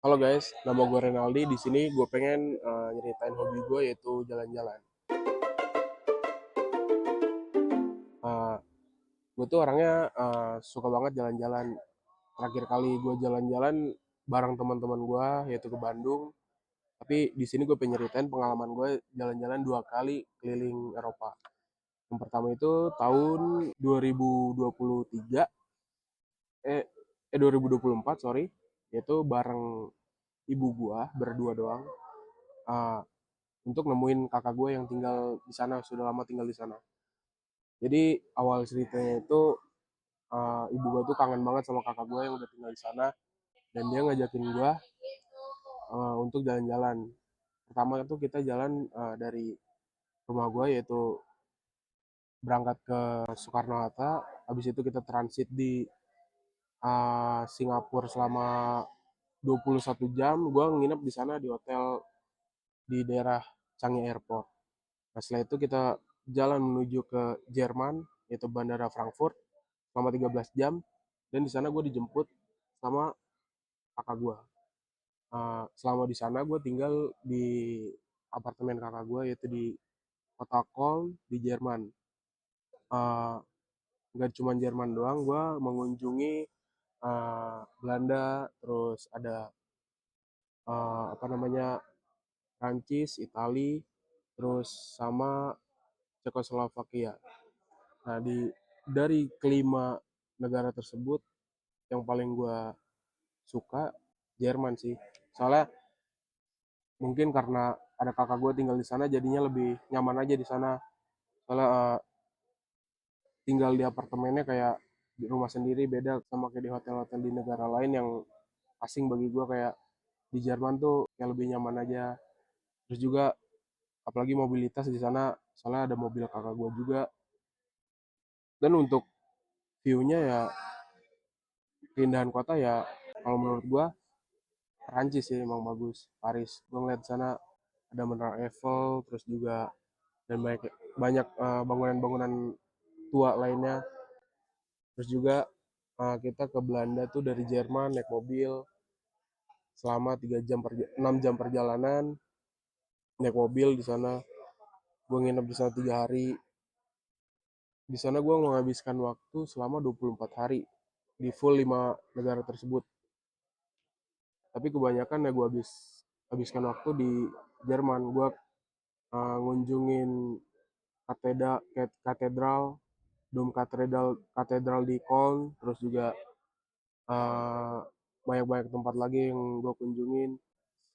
Halo guys, nama gue Renaldi. Di sini gue pengen nyeritain hobi gue yaitu jalan-jalan. Uh, gue tuh orangnya suka banget jalan-jalan. Terakhir kali gue jalan-jalan bareng teman-teman gue yaitu ke Bandung. Tapi di sini gue pengen nyeritain pengalaman gue jalan-jalan 2 kali keliling Eropa. Yang pertama itu tahun 2023, eh 2024 sorry, yaitu bareng ibu gue berdua doang. Uh, untuk nemuin kakak gue yang tinggal di sana, sudah lama tinggal di sana. Jadi awal ceritanya itu ibu gue tuh kangen banget sama kakak gue yang udah tinggal di sana, dan dia ngajakin gue untuk jalan-jalan. Pertama itu kita jalan dari rumah gue, yaitu berangkat ke Soekarno-Hatta. Habis itu kita transit di Singapura selama 21 jam. Gue nginep di sana di hotel di daerah Changi Airport. Nah, setelah itu kita jalan menuju ke Jerman, yaitu Bandara Frankfurt, selama 13 jam. Dan di sana gue dijemput sama kakak gue. Selama di sana gue tinggal di apartemen kakak gue, yaitu di kota Köln di Jerman. Uh, Nggak cuma Jerman doang, gue mengunjungi Belanda, terus ada apa namanya, Prancis, Itali, terus sama Cekoslovakia. Nah, dari kelima negara tersebut, yang paling gue suka Jerman sih. Soalnya mungkin karena ada kakak gue tinggal di sana, jadinya lebih nyaman aja di sana. Soalnya tinggal di apartemennya kayak di rumah sendiri, beda sama kayak di hotel-hotel di negara lain yang asing bagi gue. Kayak di Jerman tuh kayak lebih nyaman aja. Terus juga apalagi mobilitas di sana, soalnya ada mobil kakak gue juga. Dan untuk view-nya ya, keindahan kota ya, kalau menurut gue Perancis sih emang bagus. Paris, gue ngeliat di sana ada Menara Eiffel, terus juga dan banyak banyak bangunan-bangunan tua lainnya. Terus juga kita ke Belanda tuh dari Jerman naik mobil selama 6 jam perjalanan, naik mobil di sana. Gue nginep di sana 3 hari. Di sana gue menghabiskan waktu selama 24 hari di full 5 negara tersebut. Tapi kebanyakan ya gue habiskan waktu di Jerman. Gue ngunjungin katedral, katedral, dom katedral di Köln, terus juga eh, banyak-banyak tempat lagi yang gue kunjungin.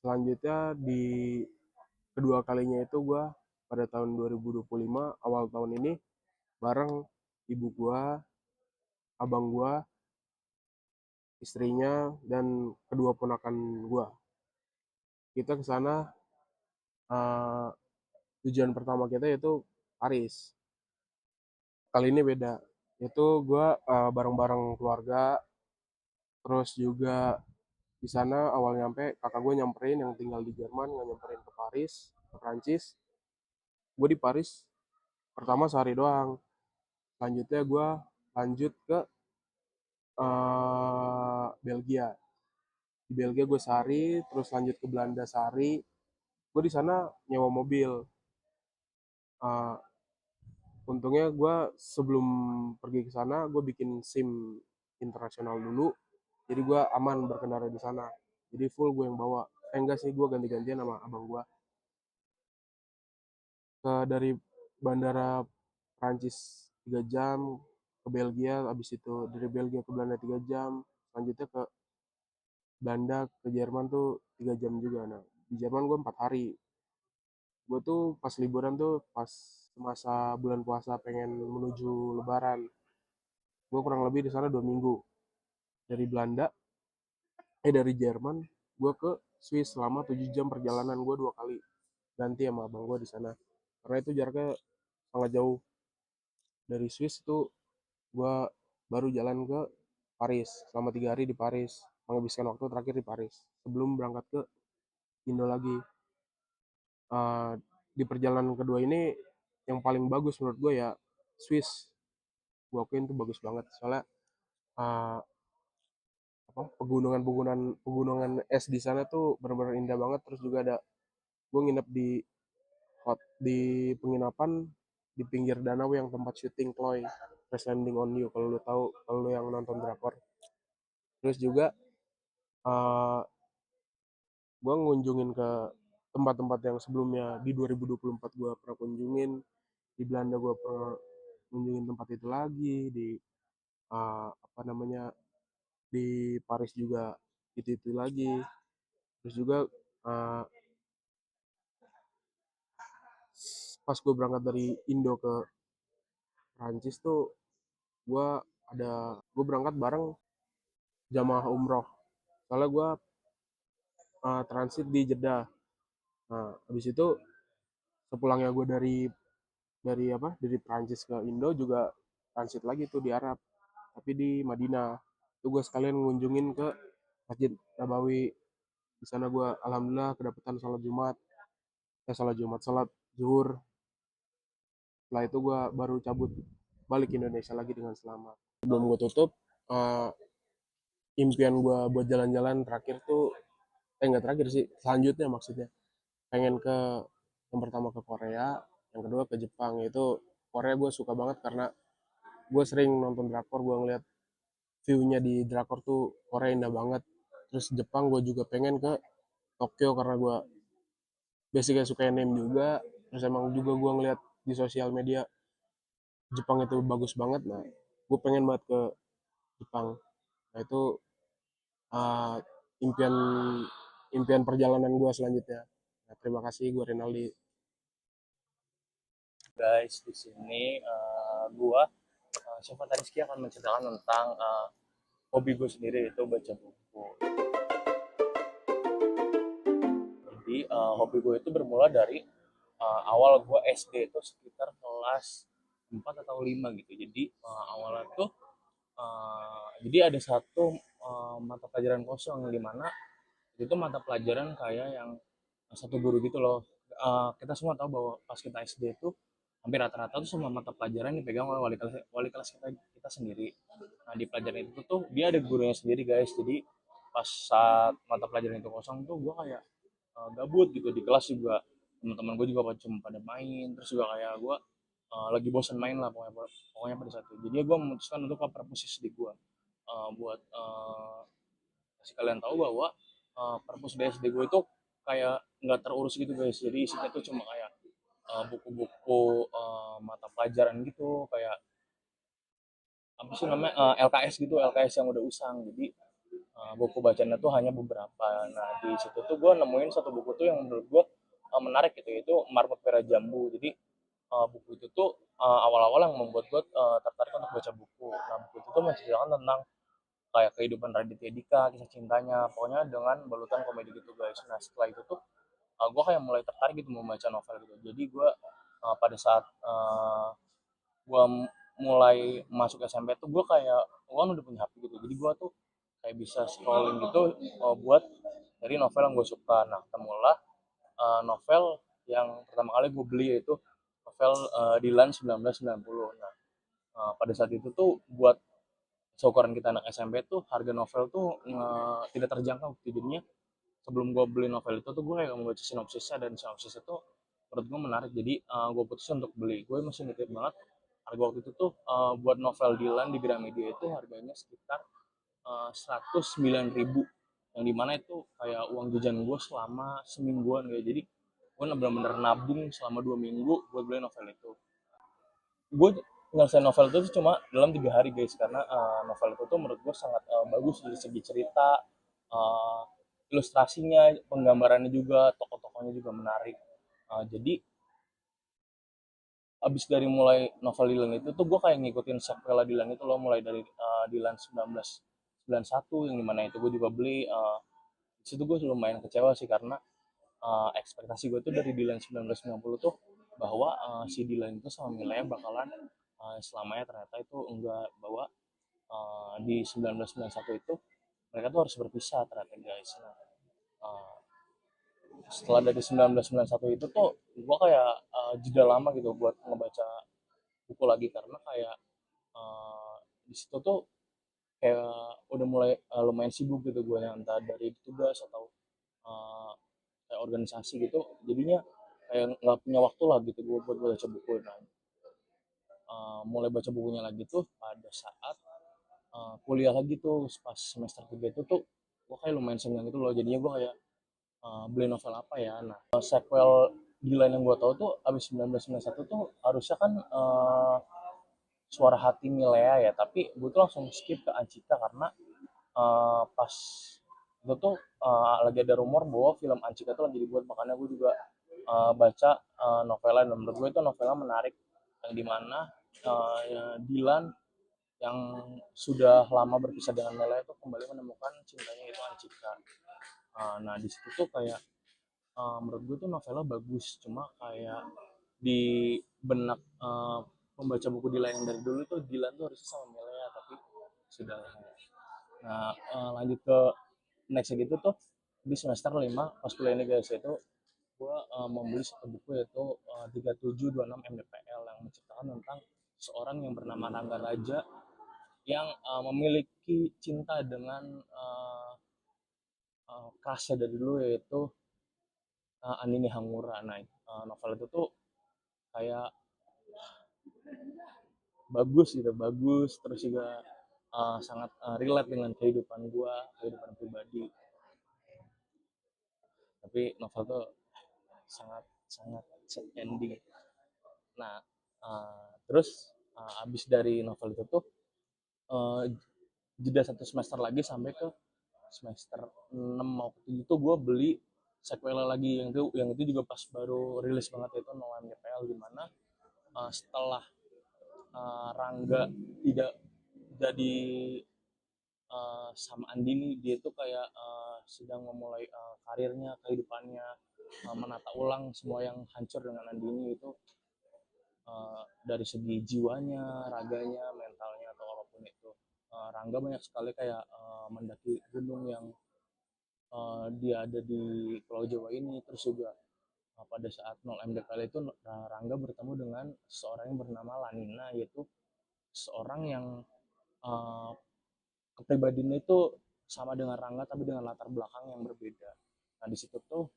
Selanjutnya di kedua kalinya itu gue pada tahun 2025 awal tahun ini bareng ibu gue, abang gue, istrinya, dan kedua ponakan gue. Kita ke sana, eh, tujuan pertama kita yaitu Paris. Kali ini beda. Itu gue bareng-bareng keluarga. Terus juga di sana awal nyampe kakak gue nyamperin yang tinggal di Jerman, nggak nyamperin ke Paris, ke Prancis. Gue di Paris pertama sehari doang. Selanjutnya gue lanjut ke Belgia. Di Belgia gue sehari, terus lanjut ke Belanda sehari. Gue di sana nyewa mobil. Uh, Untungnya gue sebelum pergi ke sana gue bikin SIM internasional dulu, jadi gue aman berkendara di sana. Jadi full gue yang bawa. Enggak sih, gue ganti-gantian sama abang gue. Dari bandara Prancis 3 jam ke Belgia, habis itu dari Belgia ke Belanda 3 jam, selanjutnya ke Belanda ke Jerman tuh 3 jam juga. Nah, di Jerman gue 4 hari. Gue tuh pas liburan tuh pas masa bulan puasa pengen menuju Lebaran. Gue kurang lebih di sana 2 minggu. Dari Belanda, dari Jerman, gue ke Swiss selama 7 jam perjalanan. Gue 2 kali ganti sama abang gue di sana. Karena itu jaraknya sangat jauh. Dari Swiss itu gue baru jalan ke Paris. Selama 3 hari di Paris. Menghabiskan waktu terakhir di Paris. Sebelum berangkat ke Indo lagi. Uh, di perjalanan kedua ini yang paling bagus menurut gue ya Swiss. Gue akuin tuh bagus banget. Soalnya uh, apa pegunungan es di sana tuh benar-benar indah banget. Terus juga ada gue nginep di penginapan di pinggir danau yang tempat syuting Chloe Crash Landing on You, kalau lu tahu, kalau lu yang nonton drakor. Terus juga uh, gue ngunjungin ke tempat-tempat yang sebelumnya di 2024 gue pernah kunjungin. Di Belanda gue pernah kunjungin tempat itu lagi, di apa namanya, di Paris juga itu lagi. Terus juga uh, pas gue berangkat dari Indo ke Prancis tuh, gue gue berangkat bareng jamaah umroh, soalnya gue transit di Jeddah. Nah habis itu sepulangnya gue dari Prancis ke Indo juga transit lagi tuh di Arab, tapi di Madinah. Itu gue sekalian ngunjungin ke Masjid Nabawi. Di sana gue alhamdulillah kedapatan sholat zuhur. Setelah itu gue baru cabut balik ke Indonesia lagi dengan selamat. Sebelum gue tutup, uh, impian gue buat jalan-jalan terakhir tuh, nggak terakhir sih, selanjutnya maksudnya, pengen yang pertama ke Korea, yang kedua ke Jepang. Itu Korea gue suka banget karena gue sering nonton drakor, gue ngeliat view-nya di drakor tuh Korea indah banget. Terus Jepang gue juga pengen ke Tokyo karena gue basicnya suka anime juga. Terus emang juga gue ngeliat di sosial media Jepang itu bagus banget. Nah gue pengen banget ke Jepang. Nah itu uh, impian impian perjalanan gue selanjutnya. Nah, terima kasih, gue Rinaldi. Guys, di sini gua Syofa Tariski akan menceritakan tentang hobi gue sendiri itu baca buku. Jadi hobi gue itu bermula dari awal gue SD itu sekitar kelas 4 atau 5 gitu. Jadi awalnya tuh jadi ada satu mata pelajaran kosong di mana itu mata pelajaran kayak yang satu guru gitu loh. Kita semua tahu bahwa pas kita SD itu hampir rata-rata tuh semua mata pelajaran dipegang oleh wali kelas kita sendiri. Nah di pelajaran itu tuh dia ada gurunya sendiri guys. Jadi pas saat mata pelajaran itu kosong tuh gue kayak gabut gitu di kelas juga. Teman-teman gue juga cuma pada main, terus juga kayak gue lagi bosan main lah pokoknya pada saat itu. Jadi gue memutuskan untuk ke perpustakaan di gue buat kasih kalian tahu bahwa perpus SD gue itu kayak nggak terurus gitu guys. Jadi isinya tuh cuma kayak buku-buku mata pelajaran gitu, kayak apa sih namanya, LKS gitu, LKS yang udah usang. Jadi buku bacanya tuh hanya beberapa. Nah di situ tuh gue nemuin satu buku tuh yang menurut gue menarik gitu, yaitu Marmut Merah Jambu. Jadi buku itu tuh awal-awal yang membuat gue tertarik untuk baca buku. Nah buku itu tuh menceritakan tentang kayak kehidupan Raditya Dika, kisah cintanya, pokoknya dengan balutan komedi gitu guys. Nah setelah itu tuh gue kayak mulai tertarik gitu membaca novel gitu. Jadi gue pada saat gue mulai masuk SMP tuh gue kayak gue kan udah punya HP gitu. Jadi gue tuh kayak bisa scrolling gitu buat dari novel yang gue suka. Nah ketemulah novel yang pertama kali gue beli, yaitu novel Dilan 1990. Nah pada saat itu tuh buat seukuran kita anak SMP tuh harga novel tuh tidak terjangkau gitu. Jadinya sebelum gue beli novel itu tuh gue kayak membaca sinopsisnya, dan sinopsisnya tuh menurut gue menarik. Jadi gue putusin untuk beli. Gue masih inget banget harga waktu itu tuh buat novel Dilan di Gramedia itu harganya sekitar 109.000, yang dimana itu kayak uang jajan gue selama semingguan kayak. Jadi gue bener-bener nabung selama 2 minggu buat beli novel itu. Gue nyelesain novel itu cuma dalam 3 hari guys, karena novel itu tuh menurut gue sangat bagus dari segi cerita, uh, ilustrasinya, penggambarannya juga, tokoh-tokohnya juga menarik. Jadi abis dari mulai novel Dilan itu tuh gue kayak ngikutin sequel Dilan itu loh, mulai dari Dilan 1991 yang dimana itu gue juga beli. Di situ gue lumayan kecewa sih, karena ekspektasi gue tuh dari Dilan 1990 tuh bahwa si Dilan itu sama Milea bakalan selamanya, ternyata itu enggak, bahwa di 1991 itu mereka tuh harus berpisah ternyata guys. Nah, uh, setelah dari 1991 itu tuh gue kayak jeda lama gitu buat ngebaca buku lagi, karena kayak di situ tuh kayak udah mulai lumayan sibuk gitu gue, entah dari tugas atau uh, kayak organisasi gitu, jadinya kayak nggak punya waktu lah gitu gue buat baca buku. Nah, mulai baca bukunya lagi tuh pada saat kuliah lagi tuh pas semester 3 itu tuh gue kayak lumayan senang gitu loh, jadinya gue kayak beli novel apa ya. Nah, sequel gila yang gue tahu tuh abis 1991 tuh harusnya kan Suara Hati Milea ya, tapi gue tuh langsung skip ke Anchika karena pas itu tuh lagi ada rumor bahwa film Anchika tuh lagi dibuat, makanya gue juga baca novelnya, dan menurut gue itu novelnya menarik, yang dimana Dilan yang sudah lama berpisah dengan Mela itu kembali menemukan cintanya, itu Anchika. Nah di situ tuh kayak menurut gue tuh novelnya bagus, cuma kayak di benak pembaca buku Dilan yang dari dulu tuh Dilan tuh harusnya sama Mela, tapi sudah. Nah lanjut ke next gitu tuh di semester 5 pas kuliah ini guys, itu gue membeli satu buku yaitu 3726 MDPL yang menceritakan tentang seorang yang bernama Rangga Raja yang memiliki cinta dengan kerasnya dari dulu, yaitu Andini Hangura. Nah, novel itu tuh kayak bagus gitu, bagus, terus juga sangat relate dengan kehidupan gua, kehidupan pribadi. Tapi novel tuh sangat sangat sad ending. Nah, terus abis dari novel itu tuh uh, jeda satu semester lagi sampai ke semester 6 mau ke 7 tuh gue beli sequel lagi, yang itu juga pas baru rilis banget, itu No MGPL, di mana setelah Rangga tidak jadi sama Andini, dia tuh kayak sedang memulai karirnya, kehidupannya, menata ulang semua yang hancur dengan Andini itu, dari segi jiwanya, raganya, mentalnya, atau apapun itu. Rangga banyak sekali kayak mendaki gunung yang dia ada di Pulau Jawa ini, terus juga pada saat 0 MDPL itu Rangga bertemu dengan seorang yang bernama Lanina, yaitu seorang yang uh, kepribadiannya itu sama dengan Rangga tapi dengan latar belakang yang berbeda. Nah di situ tuh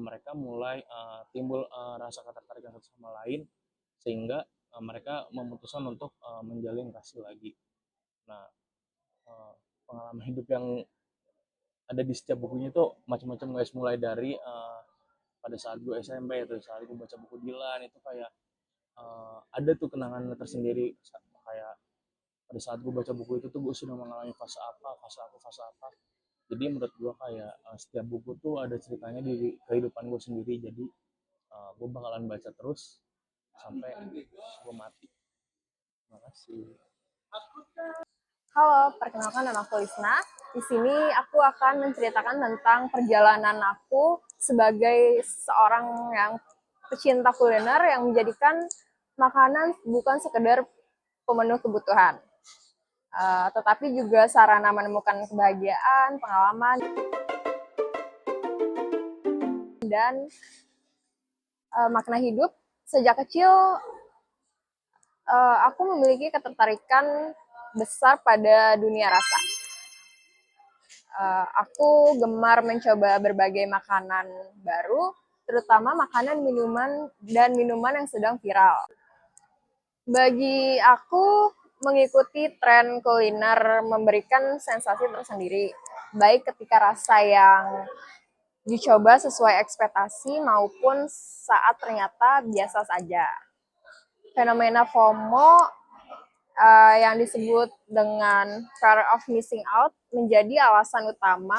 mereka mulai timbul rasa ketertarikan satu sama lain, sehingga mereka memutuskan untuk menjalin kasih lagi. Nah pengalaman hidup yang ada di setiap bukunya tuh macam-macam guys, mulai dari pada saat gue SMP atau saat gue baca buku Dilan itu kayak ada tuh kenangan tersendiri, kayak pada saat gue baca buku itu tuh gue sudah mengalami fase apa, fase apa, fase apa. Jadi menurut gue kayak setiap buku tuh ada ceritanya di kehidupan gue sendiri, jadi gue bakalan baca terus sampai gue mati. Terima kasih. Halo, perkenalkan nama aku Lisna. Di sini aku akan menceritakan tentang perjalanan aku sebagai seorang yang pecinta kuliner yang menjadikan makanan bukan sekedar pemenuh kebutuhan, tetapi juga sarana menemukan kebahagiaan, pengalaman, dan makna hidup. Sejak kecil, aku memiliki ketertarikan besar pada dunia rasa. Aku gemar mencoba berbagai makanan baru, terutama makanan, minuman yang sedang viral. Bagi aku, mengikuti tren kuliner memberikan sensasi tersendiri, baik ketika rasa yang dicoba sesuai ekspektasi maupun saat ternyata biasa saja. Fenomena FOMO yang disebut dengan fear of missing out menjadi alasan utama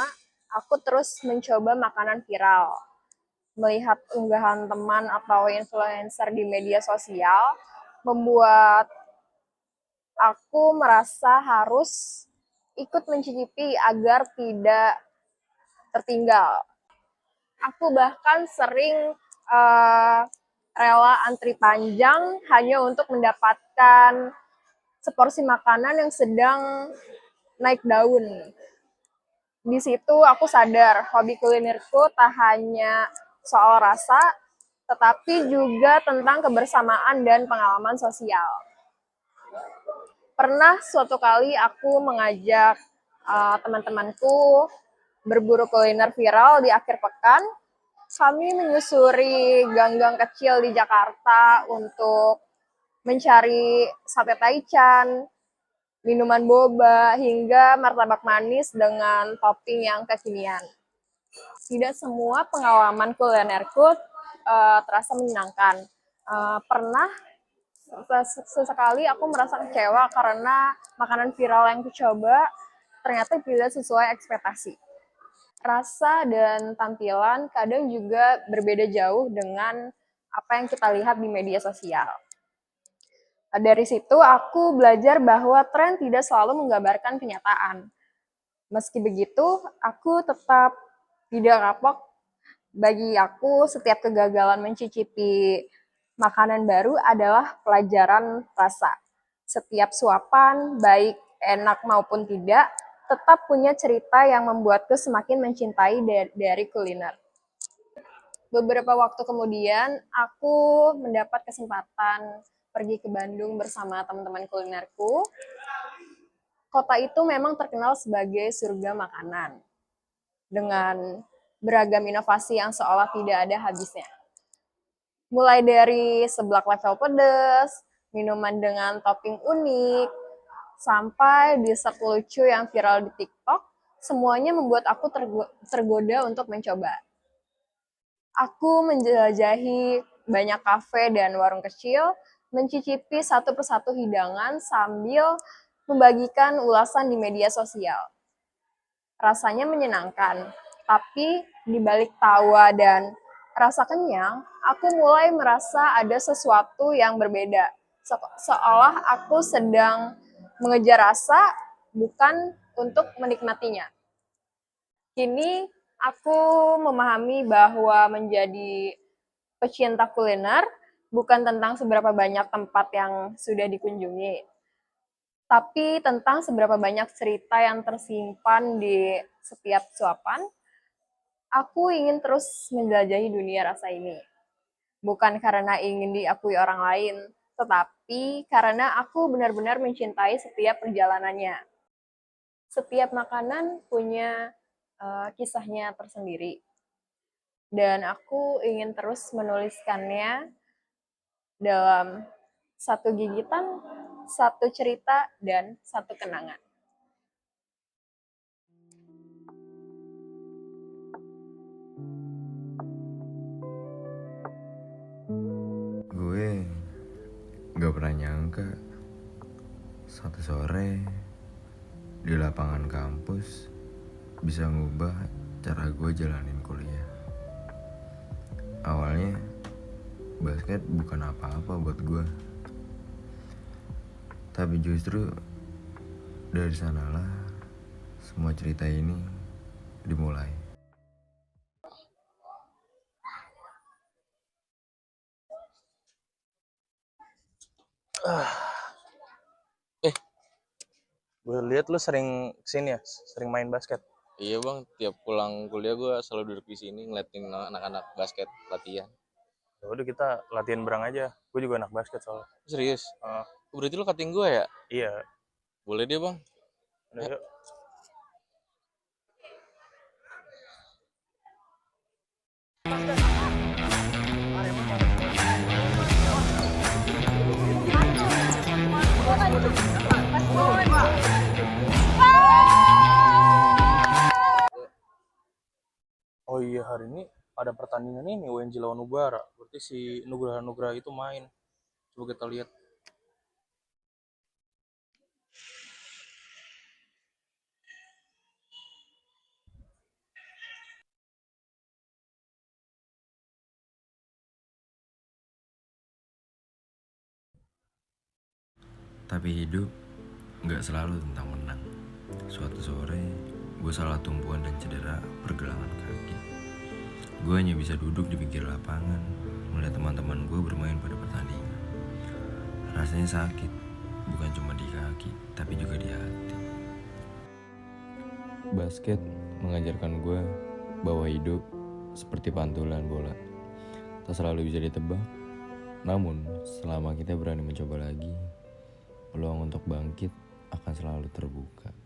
aku terus mencoba makanan viral. Melihat unggahan teman atau influencer di media sosial membuat aku merasa harus ikut mencicipi agar tidak tertinggal. Aku bahkan sering rela antri panjang hanya untuk mendapatkan seporsi makanan yang sedang naik daun. Di situ aku sadar hobi kulinerku tak hanya soal rasa, tetapi juga tentang kebersamaan dan pengalaman sosial. Pernah suatu kali aku mengajak teman-temanku berburu kuliner viral di akhir pekan. Kami menyusuri gang-gang kecil di Jakarta untuk mencari sate taichan, minuman boba, hingga martabak manis dengan topping yang kekinian. Tidak semua pengalaman kulinerku terasa menyenangkan. Pernah sesekali aku merasa kecewa karena makanan viral yang kucoba ternyata tidak sesuai ekspektasi. Rasa dan tampilan kadang juga berbeda jauh dengan apa yang kita lihat di media sosial. Dari situ aku belajar bahwa tren tidak selalu menggambarkan kenyataan. Meski begitu, aku tetap tidak kapok. Bagi aku, setiap kegagalan mencicipi makanan baru adalah pelajaran rasa. Setiap suapan, baik enak maupun tidak, tetap punya cerita yang membuatku semakin mencintai dari kuliner. Beberapa waktu kemudian, aku mendapat kesempatan pergi ke Bandung bersama teman-teman kulinerku. Kota itu memang terkenal sebagai surga makanan, dengan beragam inovasi yang seolah tidak ada habisnya. Mulai dari seblak level pedas, minuman dengan topping unik, sampai dessert lucu yang viral di TikTok, semuanya membuat aku tergoda untuk mencoba. Aku menjelajahi banyak kafe dan warung kecil, mencicipi satu persatu hidangan sambil membagikan ulasan di media sosial. Rasanya menyenangkan, tapi di balik tawa dan rasa kenyang, aku mulai merasa ada sesuatu yang berbeda. Seolah aku sedang mengejar rasa, bukan untuk menikmatinya. Kini aku memahami bahwa menjadi pecinta kuliner bukan tentang seberapa banyak tempat yang sudah dikunjungi, tapi tentang seberapa banyak cerita yang tersimpan di setiap suapan. Aku ingin terus menjelajahi dunia rasa ini. Bukan karena ingin diakui orang lain, tetapi karena aku benar-benar mencintai setiap perjalanannya. Setiap makanan punya kisahnya tersendiri. Dan aku ingin terus menuliskannya dalam satu gigitan, satu cerita, dan satu kenangan. Gue gak pernah nyangka satu sore di lapangan kampus bisa ngubah cara gue jalanin kuliah. Awalnya basket bukan apa-apa buat gue, tapi justru dari sanalah semua cerita ini dimulai. Gue lihat lu sering kesini ya, sering main basket. Iya bang, tiap pulang kuliah gue selalu duduk di sini ngeliatin anak-anak basket latihan. Ya udah kita latihan berang aja. Gue juga anak basket soalnya. Serius? Uh, Berarti lu cutting gue ya? iya. Boleh dia bang. Udah yuk. Oh iya, hari ini ada pertandingan ini UNJ lawan Ubara. Berarti si Nugraha itu main. Coba kita lihat. Tapi hidup gak selalu tentang menang. Suatu sore gue salah tumpuan dan cedera pergelangan kaki. Gue hanya bisa duduk di pinggir lapangan melihat teman-teman gue bermain pada pertandingan. Rasanya sakit, bukan cuma di kaki, tapi juga di hati. Basket mengajarkan gue bahwa hidup seperti pantulan bola, tak selalu bisa ditebak. Namun selama kita berani mencoba lagi, peluang untuk bangkit akan selalu terbuka.